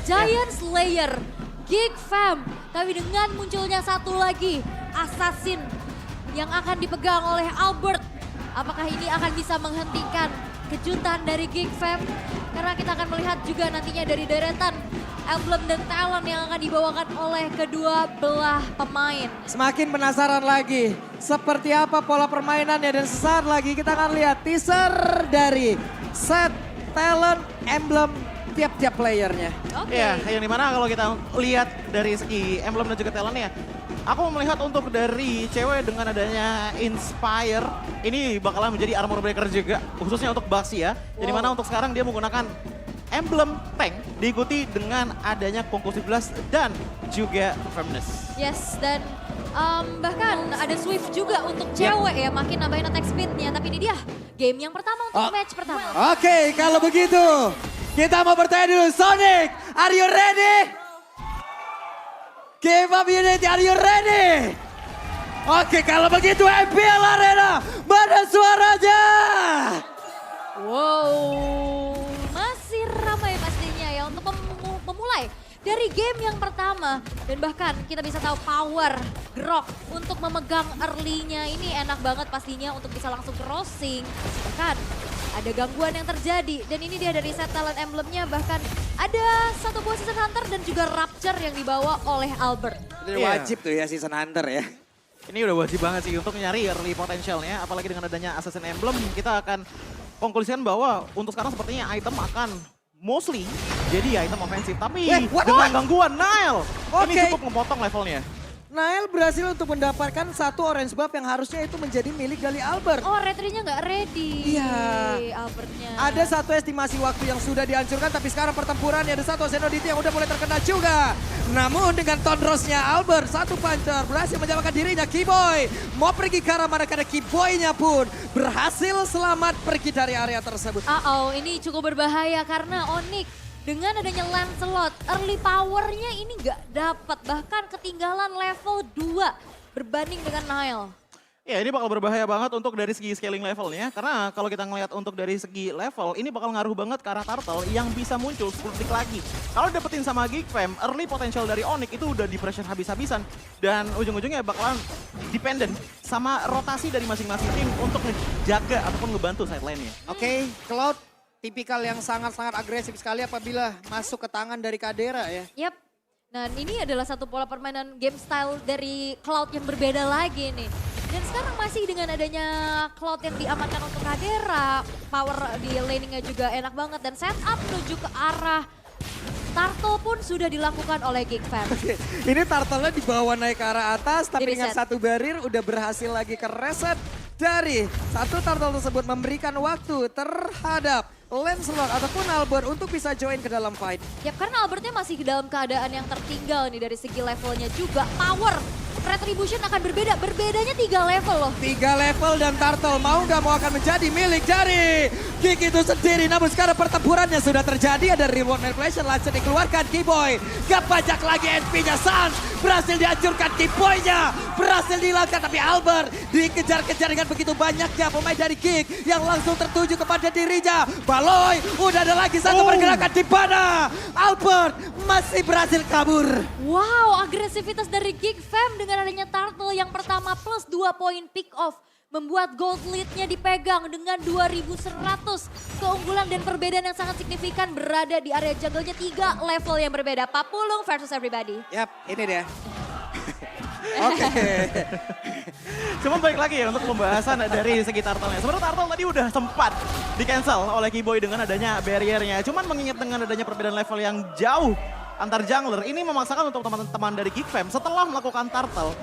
Giant Slayer, Geek Fam. Tapi dengan munculnya satu lagi, Assassin yang akan dipegang oleh Albert. Apakah ini akan bisa menghentikan kejutan dari Geek Fam? Karena kita akan melihat juga nantinya dari deretan emblem dan talent yang akan dibawakan oleh kedua belah pemain. Semakin penasaran lagi seperti apa pola permainannya dan sesaat lagi kita akan lihat teaser dari set talent emblem tiap-tiap playernya. Oke. Ya, yang dimana kalau kita lihat dari segi emblem dan juga talentnya, aku melihat untuk dari cewek dengan adanya Inspire, ini bakalan menjadi armor breaker juga, khususnya untuk Baxi ya. Jadi mana untuk sekarang dia menggunakan emblem tank, diikuti dengan adanya Conclusive Blast dan juga Firmness. Yes, dan bahkan ada Swift juga untuk cewek ya, makin nambahin attack speed-nya. Tapi ini dia game yang pertama untuk match pertama. Oke, kalau begitu kita mau bertanya dulu. Sonic, are you ready? K-pop Unity, are you ready? Oke, kalau begitu MPL Arena, mana suaranya? Wow, masih ramai pastinya ya untuk memulai dari game yang pertama. Dan bahkan kita bisa tahu power Grok untuk memegang early-nya ini enak banget pastinya untuk bisa langsung crossing. Bahkan ada gangguan yang terjadi dan ini dia dari set talent emblemnya, bahkan ada satu buah Season Hunter dan juga Rapture yang dibawa oleh Albert. Ini wajib tuh ya Season Hunter ya. Ini udah wajib banget sih untuk nyari early potentialnya, apalagi dengan adanya Assassin Emblem, kita akan konklusikan bahwa untuk sekarang sepertinya item akan mostly jadi item ofensif. Tapi dengan gangguan Nile, ini cukup memotong levelnya. Nael berhasil untuk mendapatkan satu orange buff yang harusnya itu menjadi milik dari Albert. Oh, retrinya nggak ready. Iya. Albertnya. Ada satu estimasi waktu yang sudah dihancurkan, tapi sekarang pertempurannya ada satu Zenoditi yang udah mulai terkena juga. Namun dengan Tondrosnya Albert, satu puncher berhasil menyelamatkan dirinya. Keyboy mau pergi ke arah mana, karena Keyboy-nya pun berhasil selamat pergi dari area tersebut. Ini cukup berbahaya karena Onyx dengan adanya Lancelot, early powernya ini nggak dapat. Bahkan ketinggalan level 2 berbanding dengan Nile. Ya, ini bakal berbahaya banget untuk dari segi scaling levelnya. Karena kalau kita ngelihat untuk dari segi level, ini bakal ngaruh banget ke arah Turtle yang bisa muncul 10 detik lagi. Kalau dapetin sama Geek Fam, early potential dari Onyx itu udah di pressure habis-habisan. Dan ujung-ujungnya bakalan dependent sama rotasi dari masing-masing tim untuk ngejaga ataupun ngebantu sideline-nya. Oke, Cloud tipikal yang sangat-sangat agresif sekali apabila masuk ke tangan dari Kadera ya. Yap. Dan ini adalah satu pola permainan game style dari Cloud yang berbeda lagi nih. Dan sekarang masih dengan adanya Cloud yang diamankan untuk Kadera, power di laningnya juga enak banget. Dan setup menuju ke arah Turtle pun sudah dilakukan oleh Geek Fam. Ini Turtle-nya dibawa naik ke arah atas, tapi Di dengan reset. satu barir udah berhasil lagi ke reset. Dari satu Turtle tersebut memberikan waktu terhadap Lancelot ataupun Albert untuk bisa join ke dalam fight. Ya karena Albertnya masih dalam keadaan yang tertinggal nih dari segi levelnya juga. Power Retribution akan berbeda, berbedanya 3 level loh. 3 level dan Turtle mau gak mau akan menjadi milik dari Geek itu sendiri. Namun sekarang pertempurannya sudah terjadi, ada reward manipulation langsung dikeluarkan Keyboy. Gak pajak lagi NP-nya, Sans berhasil dihancurkan, Keyboy-nya berhasil dihilangkan. Tapi Albert dikejar-kejar dengan begitu banyaknya pemain dari Geek yang langsung tertuju kepada dirinya. Baloy, udah ada lagi satu pergerakan di mana Albert masih berhasil kabur. Wow, agresivitas dari Geek Fam dengan adanya Turtle yang pertama plus 2 poin pick off. Membuat gold lead-nya dipegang dengan 2100 keunggulan dan perbedaan yang sangat signifikan berada di area jungle-nya 3 level yang berbeda. Papulung versus everybody. Yap, ini dia. Oke. Cuma balik lagi ya untuk pembahasan dari segi Turtle-nya. Sebenarnya Turtle tadi udah sempat di-cancel oleh Keyboy dengan adanya barrier-nya. Cuman mengingat dengan adanya perbedaan level yang jauh antar jungler, ini memaksakan untuk teman-teman dari Geek Fam setelah melakukan Turtle,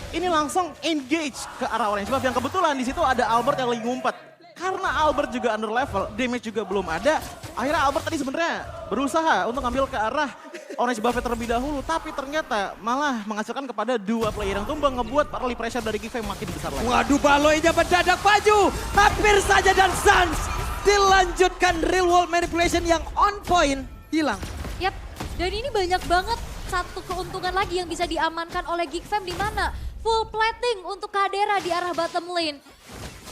ini langsung engage ke arah orange buff yang kebetulan di situ ada Albert yang lagi ngumpet. Karena Albert juga under level, damage juga belum ada. Akhirnya Albert tadi sebenarnya berusaha untuk ngambil ke arah orange buff terlebih dahulu, tapi ternyata malah menghasilkan kepada 2 player yang tumbang, ngebuat early pressure dari Geek Fam makin besar lagi. Waduh, Baloy-nya mendadak maju. Hampir saja dan Sans dilanjutkan real world manipulation yang on point, hilang. Yap, dan ini banyak banget satu keuntungan lagi yang bisa diamankan oleh Geek Fam di mana full plating untuk Kadera di arah bottom lane.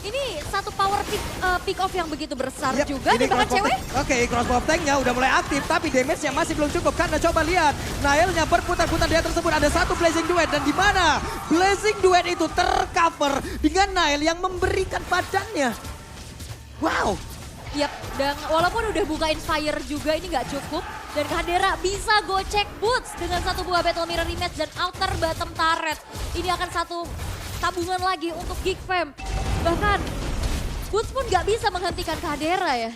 Ini satu power pick off yang begitu besar Yap, juga. ini Dan bahkan crossbow cewek. tank. Oke, crossbow tanknya udah mulai aktif, tapi damage-nya masih belum cukup. Karena coba lihat, Nailnya berputar-putar dia tersebut. Ada satu Blazing Duet, dan di mana Blazing Duet itu tercover dengan Nail yang memberikan badannya. Wow. Yap, dan walaupun udah buka Inspire juga ini nggak cukup. Dan Khadera bisa gocek Boots dengan satu buah Battle Mirror Rematch dan Outer Bottom Turret. Ini akan satu tabungan lagi untuk Geek Fam. Bahkan Boots pun nggak bisa menghentikan Khadera ya.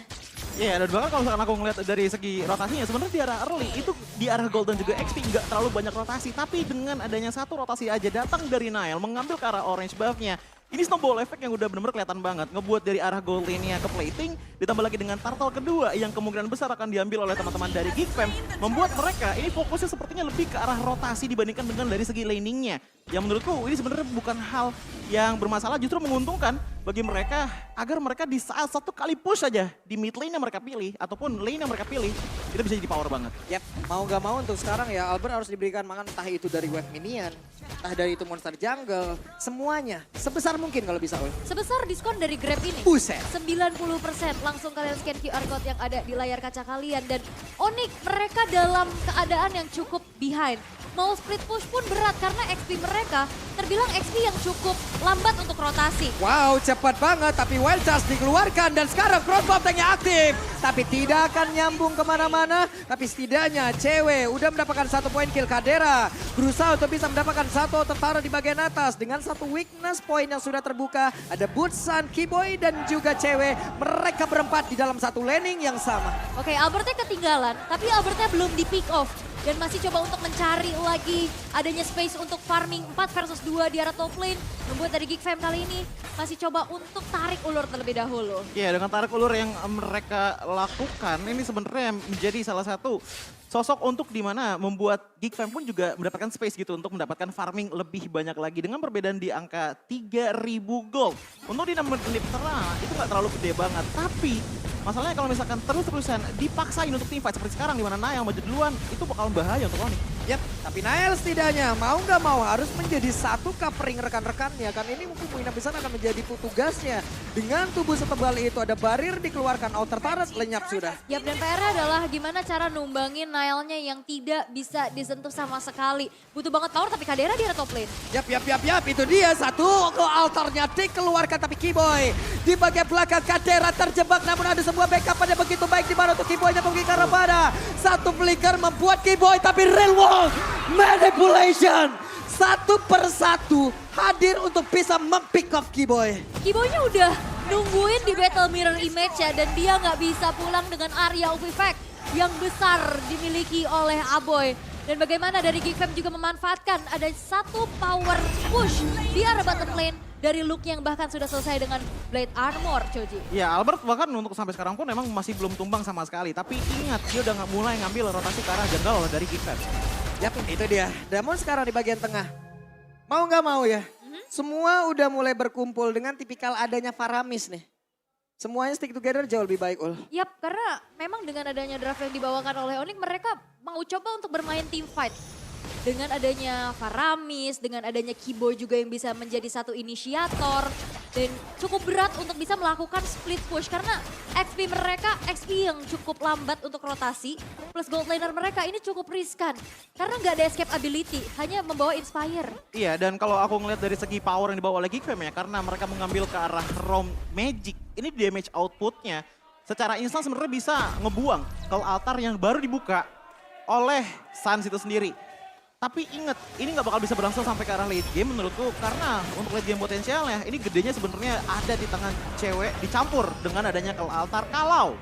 Iya, dan bahkan kalau misalkan aku ngeliat dari segi rotasinya, sebenarnya di arah early itu di arah gold dan juga XP nggak terlalu banyak rotasi. Tapi dengan adanya satu rotasi aja datang dari Nile mengambil ke arah orange buff-nya. Ini snowball effect yang udah benar-benar kelihatan banget. Ngebuat dari arah gold lane-nya ke plating, ditambah lagi dengan turtle kedua yang kemungkinan besar akan diambil oleh teman-teman dari Geek Fam. Membuat mereka ini fokusnya sepertinya lebih ke arah rotasi dibandingkan dengan dari segi laning-nya. Yang menurutku ini sebenarnya bukan hal yang bermasalah, justru menguntungkan bagi mereka agar mereka di saat satu kali push aja di mid lane yang mereka pilih ataupun lane yang mereka pilih, itu bisa jadi power banget. Yap, mau gak mau untuk sekarang ya Albert harus diberikan makan entah itu dari wave minion, entah dari itu monster jungle, semuanya sebesar mungkin kalau bisa Ul. Sebesar diskon dari Grab ini. Buset. 90%. Langsung kalian scan QR code yang ada di layar kaca kalian. Dan Onyx mereka dalam keadaan yang cukup behind. Mau split push pun berat karena XP mereka terbilang XP yang cukup lambat untuk rotasi. Wow, cepat banget tapi Wild Charge dikeluarkan dan sekarang crossbow tanknya aktif. Tapi tidak akan nyambung kemana-mana, tapi setidaknya cewek udah mendapatkan satu poin kill. Khadera berusaha untuk bisa mendapatkan satu tertaruh di bagian atas dengan satu weakness point yang sudah terbuka. Ada Bootsan, Kiboy dan juga cewek. Mereka berempat di dalam satu laning yang sama. Oke, Albertnya ketinggalan, tapi Albertnya belum di pick off. Dan masih coba untuk mencari lagi adanya space untuk farming 4 versus 2 di arah top lane. Membuat dari Geek Fam kali ini masih coba untuk tarik ulur terlebih dahulu. Iya, dengan tarik ulur yang mereka lakukan, ini sebenarnya menjadi salah satu sosok untuk dimana membuat Geek Fam pun juga mendapatkan space gitu untuk mendapatkan farming lebih banyak lagi. Dengan perbedaan di angka 3.000 gold. Untuk di 6 menit pertama itu nggak terlalu gede banget. Tapi masalahnya kalau misalkan terus-terusan dipaksain untuk teamfight seperti sekarang di mana Nail maju duluan, itu bakal bahaya untuk Onyx. Yap, tapi Nael setidaknya mau nggak mau harus menjadi satu covering rekan-rekannya. Karena ini mungkin kemungkinan besar akan menjadi tugasnya. Dengan tubuh setebal itu ada barir dikeluarkan, outer turret lenyap sudah. Yap, dan PR adalah gimana cara numbangin Nailnya yang tidak bisa disentuh sama sekali. Butuh banget power tapi Khadera di arah top lane. Yap, itu dia satu ke altarnya dikeluarkan tapi Kiboy di bagian belakang Khadera terjebak namun ada sebuah backup pada begitu baik di mana untuk Kiboynya pergi ke arah pada. Satu flicker membuat Kiboy tapi real wall manipulation. Satu persatu hadir untuk bisa mempick off Kiboy. Kiboynya udah nungguin di Battle Mirror Image ya dan dia nggak bisa pulang dengan area of effect yang besar dimiliki oleh Aboy. Dan bagaimana dari Geek Fam juga memanfaatkan ada satu power push di arah bottom lane dari look yang bahkan sudah selesai dengan Blade Armor, Choji. Ya, Albert bahkan untuk sampai sekarang pun memang masih belum tumbang sama sekali. Tapi ingat, dia udah mulai ngambil rotasi ke arah jungle dari Geek Fam. Yap, itu dia. Namun sekarang di bagian tengah. Mau nggak mau ya, semua udah mulai berkumpul dengan tipikal adanya Faramis nih. Semuanya stick together jauh lebih baik, Ul. Yap, karena memang dengan adanya draft yang dibawakan oleh Onyx, mereka mau coba untuk bermain team fight. Dengan adanya Faramis, dengan adanya Kiboy juga yang bisa menjadi satu inisiator. Dan cukup berat untuk bisa melakukan split push karena XP mereka, XP yang cukup lambat untuk rotasi. Plus gold laner mereka ini cukup riskan. Karena nggak ada escape ability, hanya membawa Inspire. Iya, dan kalau aku ngeliat dari segi power yang dibawa oleh Geek Fam ya, karena mereka mengambil ke arah Realm Magic, ini damage outputnya secara instan sebenarnya bisa ngebuang ke altar yang baru dibuka oleh Suns itu sendiri. Tapi ingat, ini nggak bakal bisa berlangsung sampai ke arah late game menurutku. Karena untuk late game potensialnya, ini gedenya sebenarnya ada di tangan cewek dicampur dengan adanya ke altar kalau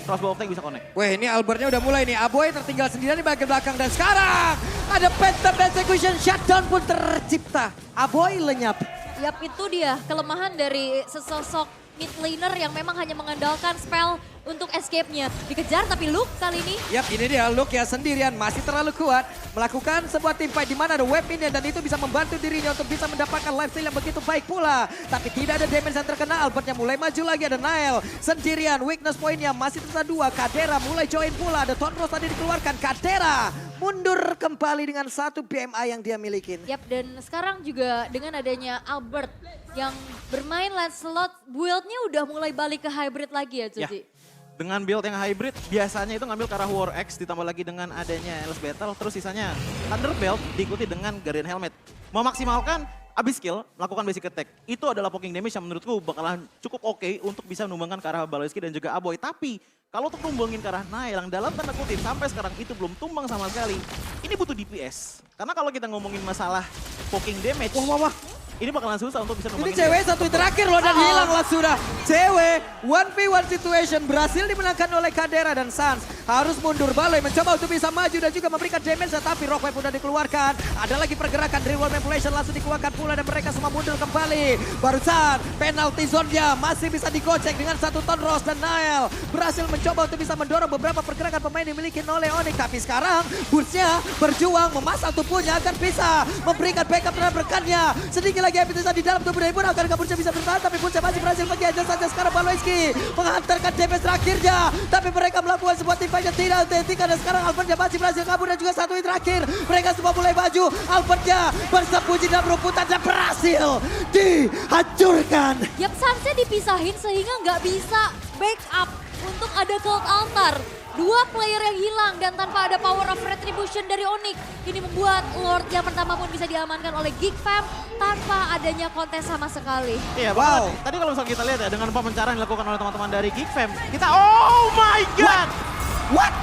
crossbow tank bisa connect. Wah, ini Albertnya udah mulai nih. Aboy tertinggal sendirian di bagian belakang dan sekarang ada Phantom Execution shutdown pun tercipta. Aboy lenyap. Yap, itu dia kelemahan dari sesosok mid laner yang memang hanya mengandalkan spell untuk escape-nya. Dikejar tapi Luke kali ini. Yap, ini dia Luke ya sendirian masih terlalu kuat. melakukan sebuah team fight di mana ada web minion dan itu bisa membantu dirinya untuk bisa mendapatkan lifesteal yang begitu baik pula. Tapi tidak ada damage yang terkena, Albertnya mulai maju lagi, ada Nile sendirian, weakness pointnya masih tersisa 2, Kadera mulai join pula, ada Tonros tadi dikeluarkan, Kadera mundur kembali dengan 1 BMI yang dia milikin. Yap, dan sekarang juga dengan adanya Albert yang bermain Lancelot, build-nya udah mulai balik ke hybrid lagi ya, Cuci? Dengan build yang hybrid, biasanya itu ngambil ke arah War X, ditambah lagi dengan adanya Endless Battle, terus sisanya Thunder Belt diikuti dengan Guardian Helmet. Memaksimalkan abis skill, melakukan basic attack. Itu adalah poking damage yang menurutku bakalan cukup oke untuk bisa menumbangkan ke arah Baloyski dan juga Aboy. Tapi kalau untuk numbangin ke arah Nile yang dalam tanda kutip sampai sekarang itu belum tumbang sama sekali, ini butuh DPS. Karena kalau kita ngomongin masalah poking damage, ini bakalan susah untuk bisa Ini numbangin. cewek satu terakhir loh dan hilang lah sudah. Cewek 1v1 situation berhasil dimenangkan oleh Kadera dan Sans. Harus mundur, Baloy mencoba untuk bisa maju dan juga memberikan damage tetapi Rockwave sudah dikeluarkan. Ada lagi pergerakan dari World Manipulation langsung dikeluarkan pula dan mereka semua mundur kembali. Barusan penalty zone-nya masih bisa digocek dengan 1 Tonros dan Nile. Berhasil mencoba untuk bisa mendorong beberapa pergerakan pemain yang dimiliki oleh Onyx. Tapi sekarang Burst-nya berjuang memasang tubuhnya agar bisa memberikan backup terhadap rekannya. Sedikit lagi Epitesa di dalam tubuh dari Burst agar Burst bisa bertahan tapi Burst masih berhasil pergi aja saja sekarang Baloyski menghantarkan damage terakhirnya. Tapi mereka melakukan sebuah team fight yang tidak autentik dan sekarang Albertnya masih berhasil kabur dan juga 1 hit terakhir. Mereka semua mulai maju. Albertnya bersembunyi dalam rumputan dan berhasil dihancurkan. Yap, Sansnya dipisahin sehingga nggak bisa backup untuk ada Cold Altar. 2 player yang hilang dan tanpa ada power of retribution dari Onyx. Ini membuat Lord yang pertama pun bisa diamankan oleh Geek Fam tanpa adanya kontes sama sekali. Iya, wow. Tadi kalau misalnya kita lihat ya dengan pemencaran yang dilakukan oleh teman-teman dari Geek Fam, kita oh my god. What?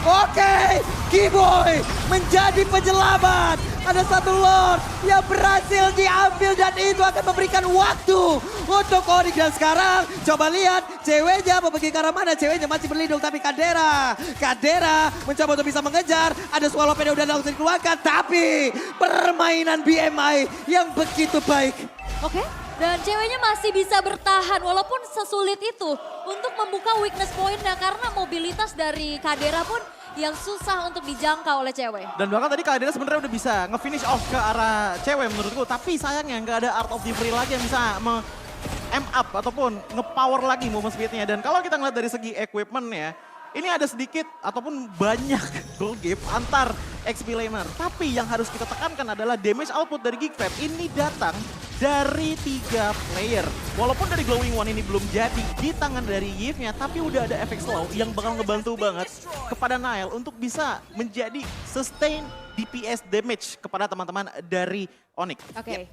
Oke, Keyboy menjadi penyelamat. Ada 1 Lord yang berhasil diambil dan itu akan memberikan waktu untuk Onyx. Dan sekarang coba lihat ceweknya mau pergi ke arah mana. Ceweknya masih berlindung tapi Kadera mencoba untuk bisa mengejar. Ada Swallow yang udah langsung dikeluarkan tapi permainan BMI yang begitu baik. Oke, dan ceweknya masih bisa bertahan walaupun sesulit itu untuk membuka weakness point-nya karena mobilitas dari Kadera pun yang susah untuk dijangkau oleh cewek. Dan bahkan tadi Kadera sebenarnya udah bisa nge-finish off ke arah cewek menurutku. Tapi sayangnya nggak ada Art of the Free lagi yang bisa M-up ataupun nge-power lagi movement speed-nya. Dan kalau kita ngeliat dari segi equipment ya, ini ada sedikit ataupun banyak goal gap antar XP laner. Tapi yang harus kita tekankan adalah damage output dari Geek Fam ini datang dari 3 player. Walaupun dari Glowing One ini belum jadi di tangan dari Yves-nya, tapi udah ada efek slow yang bakal ngebantu banget kepada Nile untuk bisa menjadi sustain DPS damage kepada teman-teman dari Onyx. Oke.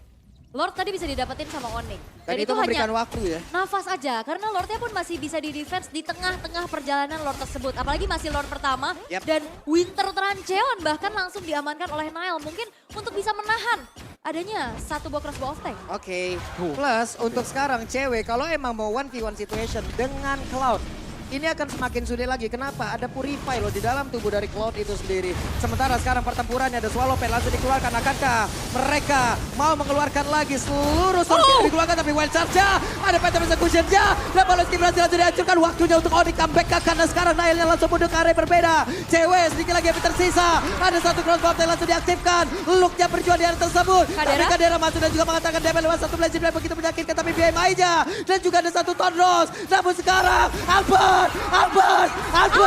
Lord tadi bisa didapetin sama Onyx. Dan itu memberikan waktu ya. Nafas aja, karena Lordnya pun masih bisa di defense di tengah-tengah perjalanan Lord tersebut. Apalagi masih Lord pertama dan Winter Trancheon bahkan langsung diamankan oleh Nile. Mungkin untuk bisa menahan adanya 1 buah crossbow of tank. Oke, plus untuk sekarang cewek kalau emang mau 1v1 situation dengan Cloud, ini akan semakin sulit lagi. Kenapa? Ada Purify loh di dalam tubuh dari Cloud itu sendiri. Sementara sekarang pertempurannya ada Swallow Pen langsung dikeluarkan. Akankah mereka mau mengeluarkan lagi seluruh source yang dikeluarkan? Tapi Wild Charge-nya, ada Phantom Execution-nya. Dan Baloyski berhasil langsung dihancurkan. Waktunya untuk Onyx comeback karena sekarang Nile-nya langsung mundur ke area berbeda. Cewek sedikit lagi yang tersisa. Ada 1 crossbow yang langsung diaktifkan. Look-nya berjuang di area tersebut. Tapi Kadera masuk dan juga mengatakan damage lewat 1 Blazing Blade begitu menyakitkan. Tapi BMI-nya dan juga ada 1 Tonros. Namun sekarang Albert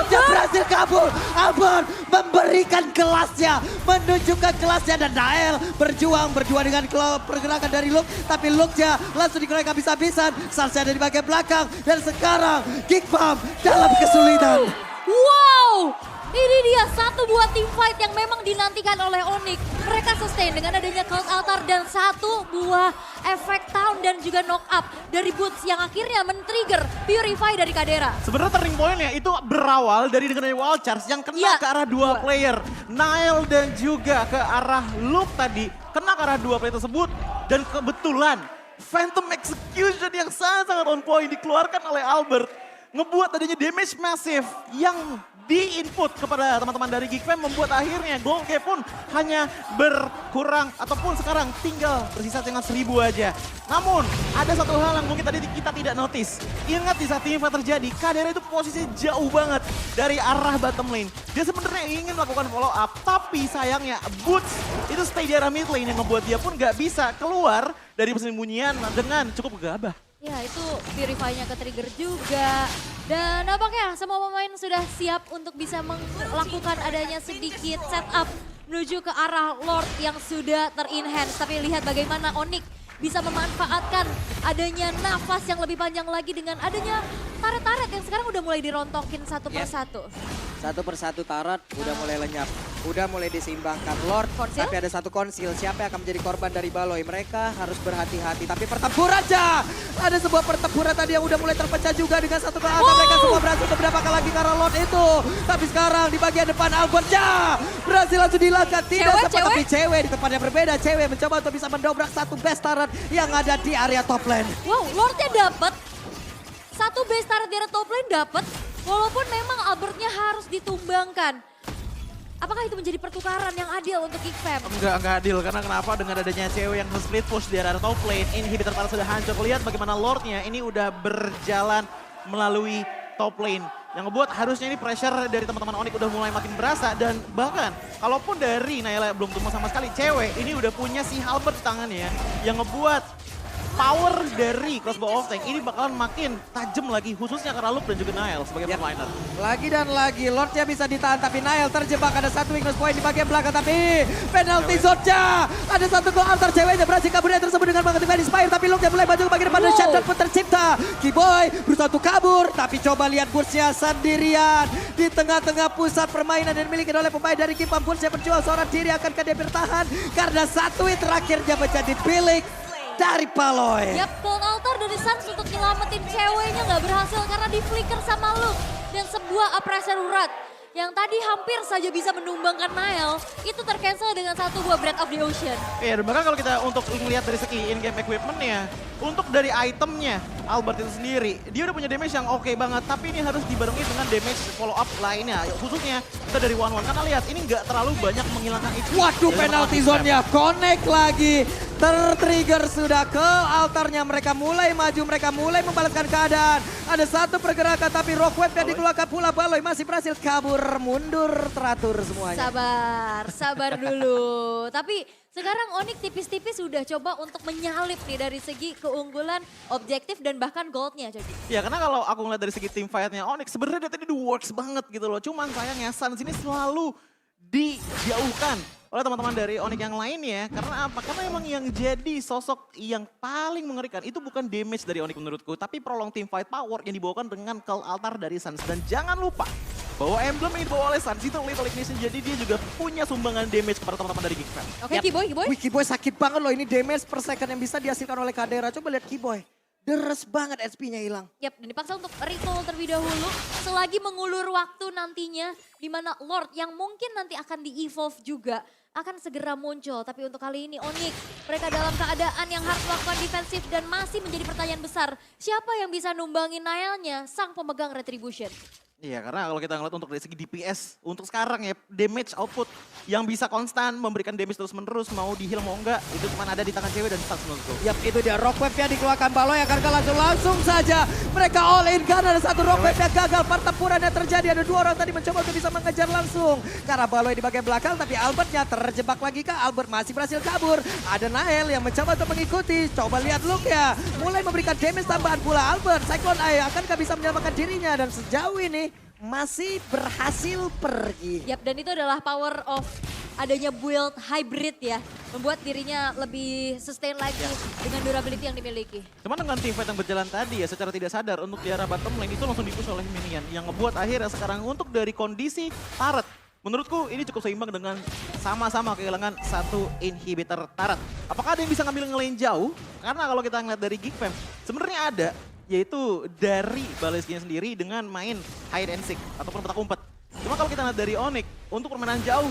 yang berhasil kabur. Albert memberikan kelasnya, menunjukkan kelasnya dan Nile berjuang berdua dengan pergerakan dari Luke. Tapi Luke-nya langsung dikeluarkan habis-habisan. Sarsnya ada di bagian belakang dan sekarang Geek Fam dalam kesulitan. Wow! Ini dia 1 buah team fight yang memang dinantikan oleh Onyx. Mereka sustain dengan adanya Cold Altar dan 1 buah efek Town dan juga knock up dari Boots yang akhirnya men-trigger Purify dari Kadera. Sebenarnya turning point-nya itu berawal dari dengan Wild Charge yang kena ke arah 2 player. Nile dan juga ke arah Luke tadi kena ke arah 2 player tersebut. Dan kebetulan Phantom Execution yang sangat-sangat on point dikeluarkan oleh Albert. Ngebuat adanya damage massive yang di-input kepada teman-teman dari Geekfam membuat akhirnya gold gap pun hanya berkurang ataupun sekarang tinggal bersisa dengan 1000 aja. Namun ada satu hal yang mungkin tadi kita tidak notice. Ingat di saat ini fight terjadi, Kadera itu posisinya jauh banget dari arah bottom lane. Dia sebenarnya ingin melakukan follow up, tapi sayangnya Boots itu stay di arah mid lane yang membuat dia pun nggak bisa keluar dari persembunyian dengan cukup gegabah. Ya itu Purify-nya ke-trigger juga. Dan nampaknya semua pemain sudah siap untuk bisa melakukan adanya sedikit setup menuju ke arah Lord yang sudah ter-enhance. Tapi lihat bagaimana Onyx bisa memanfaatkan adanya nafas yang lebih panjang lagi dengan adanya taret-taret yang sekarang udah mulai dirontokin satu persatu. Satu persatu Taret udah mulai lenyap. Udah mulai diseimbangkan Lord. Konsil? Tapi ada satu konsil. Siapa yang akan menjadi korban dari Baloi? Mereka harus berhati-hati. Tapi pertempuran aja. Ada sebuah pertempuran tadi yang udah mulai terpecah juga dengan satu ke atas. Mereka semua berhasil untuk mendapatkan lagi karena Lord itu. Tapi sekarang di bagian depan Albertnya berhasil langsung dilangkat. Tidak sempat tapi cewek di tempat yang berbeda. Cewek mencoba untuk bisa mendobrak satu best Taret yang ada di area top lane. Wow, Lordnya dapat. Satu base turret di area top lane dapat. Walaupun memang Albertnya harus ditumbangkan. Apakah itu menjadi pertukaran yang adil untuk Geekfam? Enggak adil karena kenapa dengan adanya cewek yang split push di area top lane, inhibitor Taret sudah hancur. Lihat bagaimana Lordnya ini udah berjalan melalui top lane. Yang ngebuat harusnya ini pressure dari teman-teman Onyx udah mulai makin berasa dan bahkan kalaupun dari Nayla belum tumbuh sama sekali, cewek ini udah punya si Halberd di tangannya yang ngebuat power dari crossbow of tank ini bakalan makin tajam lagi khususnya karena Luke dan juga Niall sebagai liner. Lagi dan lagi Lordnya bisa ditahan tapi Niall terjebak, ada satu weakness point di bagian belakang tapi penalty zone-nya. Ada satu gol antar ceweknya berhasil kabur yang tersebut dengan menghentikan Inspire tapi Luke mulai maju ke bagian depan dan shutdown pun tercipta. Keyboy berusaha untuk kabur tapi coba lihat Burst-nya sendirian di tengah-tengah pusat permainan dan dimiliki oleh pemain dari Geekfam. Burst-nya berjuang seorang diri, akankah dia bertahan karena satu hit terakhirnya menjadi milik dari Baloi. Yap, Cold Altar dari Suns untuk nyelamatin ceweknya nggak berhasil karena di flicker sama Luke. Dan sebuah pressure urat yang tadi hampir saja bisa menumbangkan Niall, itu tercancel dengan satu buah Breath of the Ocean. Iya, dan bahkan kalau kita untuk melihat dari segi in-game equipment-nya, untuk dari itemnya Albert itu sendiri, dia udah punya damage yang oke banget, tapi ini harus dibarengi dengan damage follow up lainnya. Khususnya kita dari one-one, karena lihat ini nggak terlalu banyak menghilangkan HP. Waduh, penalty zone-nya connect lagi. Tertrigger sudah ke altarnya, mereka mulai maju, mereka mulai membalaskan keadaan. Ada satu pergerakan tapi rock wave yang dikeluarkan pula Baloi masih berhasil kabur, mundur teratur semuanya. Sabar dulu. Tapi sekarang Onyx tipis-tipis sudah coba untuk menyalip nih dari segi keunggulan, objektif dan bahkan goldnya. Ya karena kalau aku ngeliat dari segi team fight-nya Onyx sebenarnya dia tadi works banget gitu loh. Cuman sayangnya Suns ini selalu dijauhkan oleh teman-teman dari Onyx yang lainnya. Karena apa? Karena emang yang jadi sosok yang paling mengerikan itu bukan damage dari Onyx menurutku, tapi prolong team fight power yang dibawakan dengan Call Altar dari Suns. Dan jangan lupa bahwa emblem yang dibawa oleh Suns itu Lethal Ignition, jadi dia juga punya sumbangan damage kepada teman-teman dari Geekfam. Oke, Keyboy. Wih, Keyboy sakit banget loh, ini damage per second yang bisa dihasilkan oleh Kadera. Coba lihat Keyboy, deres banget SP-nya hilang. Yap, dan dipaksa untuk recall terlebih dahulu selagi mengulur waktu nantinya di mana Lord yang mungkin nanti akan di-evolve juga akan segera muncul. Tapi untuk kali ini Onyx, mereka dalam keadaan yang harus melakukan defensif dan masih menjadi pertanyaan besar. Siapa yang bisa numbangin Niall-nya, sang pemegang Retribution? Iya, karena kalau kita ngeliat untuk dari segi DPS, untuk sekarang ya damage output yang bisa konstan memberikan damage terus-menerus, mau di-heal mau enggak, itu cuma ada di tangan cewek dan Suns menurutku. Yap, itu dia rock wave yang dikeluarkan Baloi akan langsung saja. Mereka all in karena ada satu rock wave yang gagal. Pertempuran yang terjadi, ada dua orang tadi mencoba untuk bisa mengejar langsung. Karena Baloi di bagian belakang, tapi Albertnya terjebak lagi kah? Albert masih berhasil kabur. Ada Niall yang mencoba untuk mengikuti. Coba lihat Luke ya, mulai memberikan damage tambahan pula Albert. Cyclone Eye akankah bisa menyelamatkan dirinya? Dan sejauh ini masih berhasil pergi. Yap, dan itu adalah power of adanya build hybrid ya. Membuat dirinya lebih sustain lagi dengan durability yang dimiliki. Cuman dengan team fight yang berjalan tadi ya secara tidak sadar untuk di arah bottom lane itu langsung dipush oleh minion. Yang ngebuat akhirnya sekarang untuk dari kondisi Taret, menurutku ini cukup seimbang dengan sama-sama kehilangan satu inhibitor Taret. Apakah ada yang bisa ngambil nge-lane jauh? Karena kalau kita ngeliat dari Geekfam, sebenarnya ada. Yaitu dari Baloi-nya sendiri dengan main hide and seek ataupun petak umpet. Cuma kalau kita lihat dari Onyx, untuk permainan jauh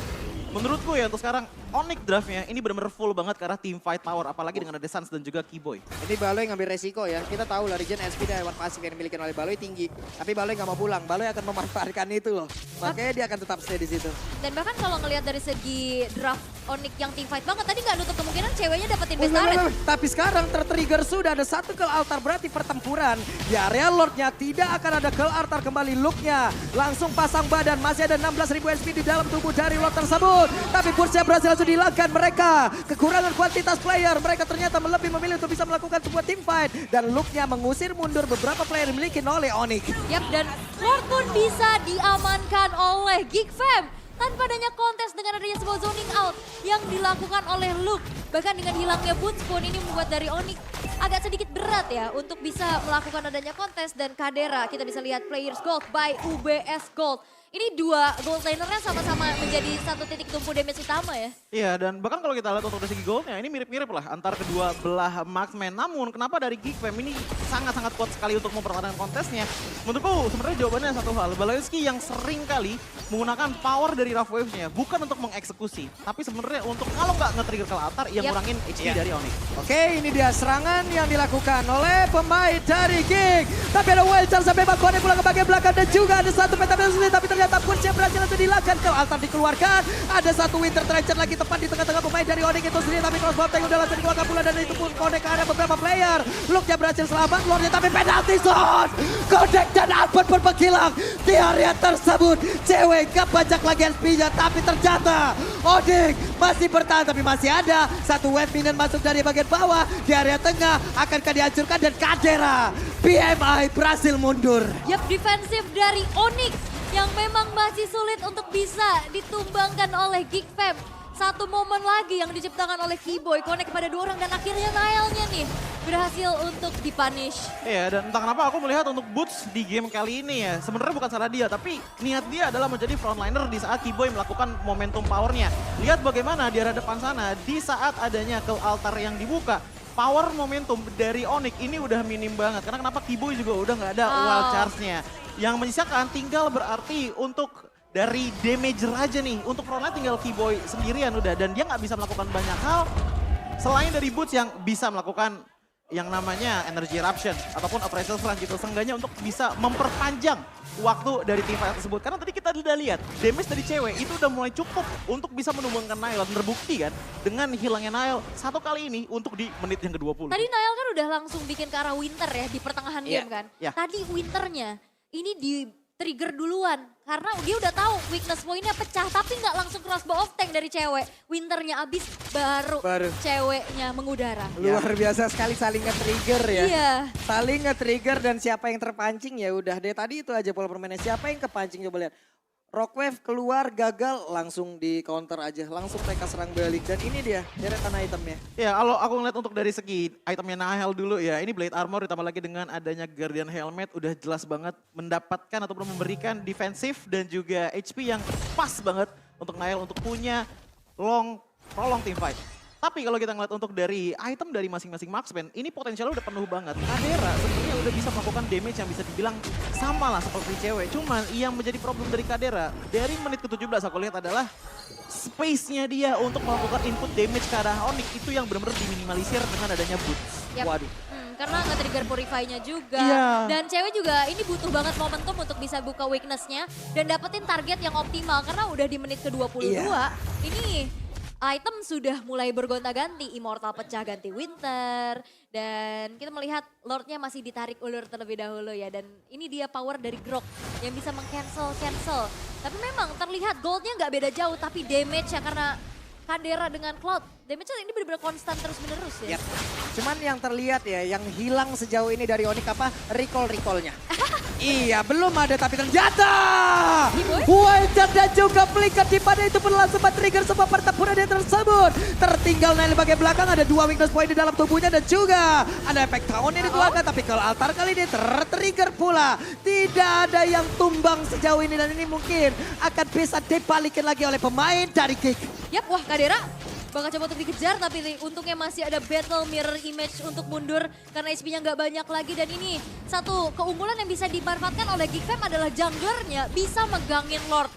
menurutku ya untuk sekarang Onyx draftnya ini benar-benar full banget karena team fight power. Apalagi dengan ada Sans dan juga Keyboy. Ini Baloy ngambil resiko ya. Kita tahu lah Regen SP dan hewan pasif yang dimiliki oleh Baloy tinggi. Tapi Baloy nggak mau pulang. Baloy akan memanfaatkan itu loh. Makanya dia akan tetap stay di situ. Dan bahkan kalau ngelihat dari segi draft Onyx yang team fight banget, tadi nggak nutup kemungkinan ceweknya dapetin best turret. Tapi sekarang tertrigger sudah ada satu kill altar, berarti pertempuran. Di area Lordnya tidak akan ada kill altar kembali. Looknya langsung pasang badan. Masih ada 16.000 SP di dalam tubuh dari Lord tersebut. Tapi Bursa berhasil langsung dihilangkan. Mereka kekurangan kuantitas player. Mereka ternyata lebih memilih untuk bisa melakukan sebuah team fight. Dan Looknya mengusir mundur beberapa player yang dimiliki oleh Onyx. Yap, dan Lord pun bisa diamankan oleh Geek Fam. Tanpa adanya kontes dengan adanya sebuah zoning out yang dilakukan oleh Luke. Bahkan dengan hilangnya boots pun ini membuat dari Onyx agak sedikit berat ya untuk bisa melakukan adanya kontes. Dan Kadera kita bisa lihat players gold by UBS Gold. Ini dua gold lanernya sama-sama menjadi satu titik tumpu damage utama ya. Iya, dan bahkan kalau kita lihat untuk dari segi goldnya ini mirip-mirip lah antar kedua belah marksman. Namun kenapa dari Geek Fam ini sangat-sangat kuat sekali untuk mempertahankan kontesnya? Menurutku sebenarnya jawabannya satu hal. Baloyski yang sering kali menggunakan power dari Rough Waves-nya bukan untuk mengeksekusi, tapi sebenarnya untuk kalau nggak nge-trigger ke latar, yang ngurangin HP dari Onyx. Oke, ini dia serangan yang dilakukan oleh pemain dari Geek. Tapi ada wild charge sampai Bakone pulang ke bagian belakang dan juga ada satu metaverse, tapi ternyata Bursa berhasil untuk dilakukan. Ke altar dikeluarkan. Ada satu Winter Trencher lagi tepat di tengah-tengah pemain dari Onyx itu sendiri, tapi crossbow tank udah langsung dikeluarkan pula dan itu pun connect ke ada beberapa player. Luke-nya berhasil selamat, Lordnya tapi penalti zone. Connect dan Albert pun menghilang di area tersebut. Cewek gak bajak lagi SP-nya, tapi ternyata Onyx masih bertahan, tapi masih ada satu wave minion masuk dari bagian bawah di area tengah. Akankah dihancurkan dan Kadera PMI berhasil mundur. Yap, defensif dari Onyx yang memang masih sulit untuk bisa ditumbangkan oleh Geek Fam. Satu momen lagi yang diciptakan oleh Keyboy, connect pada dua orang dan akhirnya Nailnya nih berhasil untuk dipunish. Iya, dan entah kenapa aku melihat untuk Boots di game kali ini ya, sebenarnya bukan salah dia, tapi niat dia adalah menjadi frontliner di saat Keyboy melakukan momentum powernya. Lihat bagaimana di arah depan sana, di saat adanya kill altar yang dibuka, power momentum dari Onyx ini udah minim banget. Karena kenapa Keyboy juga udah nggak ada wild charge-nya. Yang menyisakan tinggal berarti untuk dari damager aja nih. Untuk frontline tinggal Keyboy sendirian udah. Dan dia nggak bisa melakukan banyak hal selain dari Boots yang bisa melakukan yang namanya energy eruption ataupun appraisal run gitu. Seenggaknya untuk bisa memperpanjang waktu dari tim fight tersebut. Karena tadi kita udah lihat damage dari cewek itu udah mulai cukup untuk bisa menumbangkan Nail. Terbukti kan dengan hilangnya Nail satu kali ini untuk di menit yang ke-20. Tadi Nail kan udah langsung bikin ke arah Winter ya di pertengahan game kan. Tadi Winternya ini di trigger duluan karena dia udah tahu weakness point-nya pecah tapi nggak langsung crossbow of tank dari cewek. Winternya abis baru ceweknya mengudara. Luar biasa sekali saling nge-trigger ya. Iya. Saling nge-trigger dan siapa yang terpancing ya udah deh. Tadi itu aja pola permainnya. Siapa yang kepancing coba lihat. Rockwave keluar gagal langsung di counter aja. Langsung mereka serang balik dan ini dia deretan itemnya. Ya kalau aku ngeliat untuk dari segi itemnya Nahel dulu ya. Ini Blade Armor ditambah lagi dengan adanya Guardian Helmet. Udah jelas banget mendapatkan ataupun memberikan defensif dan juga HP yang pas banget untuk Nahel untuk punya prolong team fight. Tapi kalau kita ngeliat untuk dari item dari masing-masing marksman, ini potensialnya udah penuh banget. Kadera sebenarnya udah bisa melakukan damage yang bisa dibilang sama lah seperti cewek. Cuman yang menjadi problem dari Kadera, dari menit ke-17 aku lihat adalah space-nya dia untuk melakukan input damage ke arah Onyx itu yang benar-benar diminimalisir dengan adanya boots. Yep. Waduh. Karena nge-trigger Purify-nya juga. Iya. Dan cewek juga ini butuh banget momentum untuk bisa buka weakness-nya. Dan dapetin target yang optimal. Karena udah di menit ke-22. Ini item sudah mulai bergonta-ganti. Immortal pecah ganti Winter. Dan kita melihat Lord-nya masih ditarik ulur terlebih dahulu ya. Dan ini dia power dari Grok yang bisa meng-cancel. Tapi memang terlihat gold-nya nggak beda jauh. Tapi damage-nya karena Kadera dengan Cloud, damage-nya ini benar-benar konstan terus-menerus ya. Yep. Cuman yang terlihat ya, yang hilang sejauh ini dari Onyx apa? Recall-recallnya. Iya, belum ada tapi ternyata Wildcard dan juga Flicker di pada itu pun langsung trigger sebuah pertempuran yang tersebut. Tertinggal Nail di bagian belakang, ada dua weakness point di dalam tubuhnya dan juga ada efek tahun yang dikeluarkan. Tapi kalau altar kali ini tertrigger pula. Tidak ada yang tumbang sejauh ini dan ini mungkin akan bisa dibalikin lagi oleh pemain dari Geek. Yap, wah Kadera bakal coba untuk dikejar tapi untungnya masih ada battle mirror image untuk mundur karena HP-nya nggak banyak lagi. Dan ini satu keunggulan yang bisa dimanfaatkan oleh Geek Fam adalah junglernya bisa megangin Lord.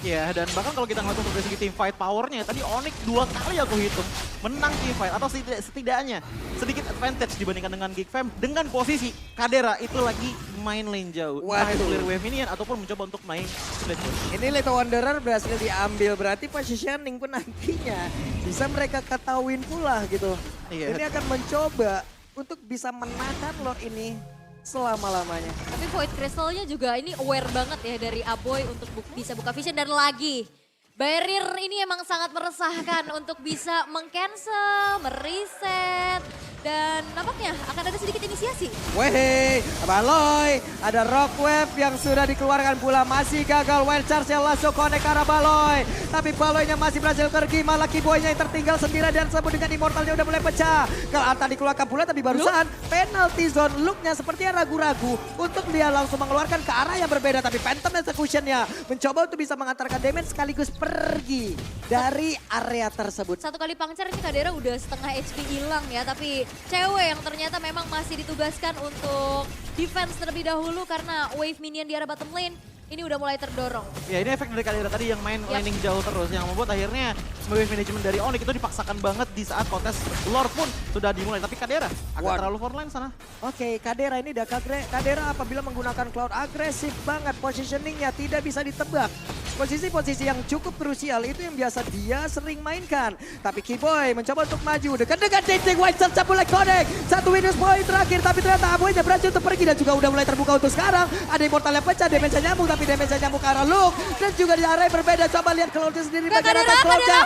Ya, dan bahkan kalau kita ngeliat untuk dari segi team fight powernya, tadi Onyx 2 kali aku hitung menang team fight atau setidaknya sedikit advantage dibandingkan dengan Geek Fam dengan posisi Kadera itu lagi main lane jauh. Entah itu Waduh. clear wave minion ataupun mencoba untuk main split push. Ini Little Wanderer berhasil diambil, berarti positioning pun nantinya bisa mereka ketahuin pula gitu. Iya. Ini akan mencoba untuk bisa menahan Lord ini selama-lamanya. Tapi Void Crystal-nya juga ini aware banget ya dari Aboy untuk bisa buka vision. Dan lagi, barrier ini emang sangat meresahkan untuk bisa meng-cancel, mereset. Dan nampaknya akan ada sedikit inisiasi. Weh, Baloy, ada Rock Wave yang sudah dikeluarkan pula, masih gagal wild charge yang langsung connect ke arah Baloy. Tapi Baloynya masih berhasil pergi, malah Kiboynya yang tertinggal sendirian dan sebut dengan Immortalnya udah mulai pecah. Kalau Anta dikeluarkan pula tapi barusan penalty zone looknya sepertinya ragu-ragu untuk dia langsung mengeluarkan ke arah yang berbeda. Tapi Phantom Execution-nya mencoba untuk bisa mengantarkan damage sekaligus pergi dari area tersebut. Satu kali pangcer ini Kadera udah setengah HP hilang ya. Tapi cewek yang ternyata memang masih ditugaskan untuk defense terlebih dahulu karena wave minion di arah bottom lane ini udah mulai terdorong. Ya ini efek dari Kadera tadi yang main laning jauh terus yang membuat akhirnya wave management dari Onyx itu dipaksakan banget di saat kontes Lord pun sudah dimulai. Tapi Kadera agak terlalu frontline sana. Oke, Kadera ini udah Kadera apabila menggunakan Cloud agresif banget, positioningnya tidak bisa ditebak. Posisi-posisi yang cukup krusial itu yang biasa dia sering mainkan. Tapi Kiboy mencoba untuk maju dekat-dekat Dinding White Search mulai connect. Satu witness point terakhir tapi ternyata Aboynya berhasil untuk pergi dan juga udah mulai terbuka untuk sekarang. Ada Immortal yang pecah, damage nyambung tapi damage nyambung ke arah Luke. Dan juga di area yang berbeda, coba lihat Cloud sendiri bagian atas Cloud-nya.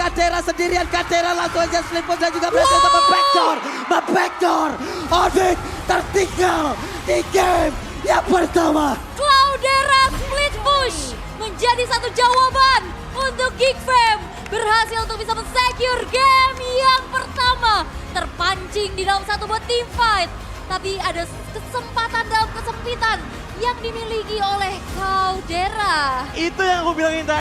Kadera sendirian, Kadera langsung aja split push dan juga berhasil untuk membackdoor. Onyx tertinggal di game yang pertama. Cloudera split push menjadi satu jawaban untuk Geek Fam. Berhasil untuk bisa men-secure game yang pertama. Terpancing di dalam satu buat team fight. Tapi ada kesempatan dalam kesempitan yang dimiliki oleh Cloudera. Itu yang aku bilangin tadi.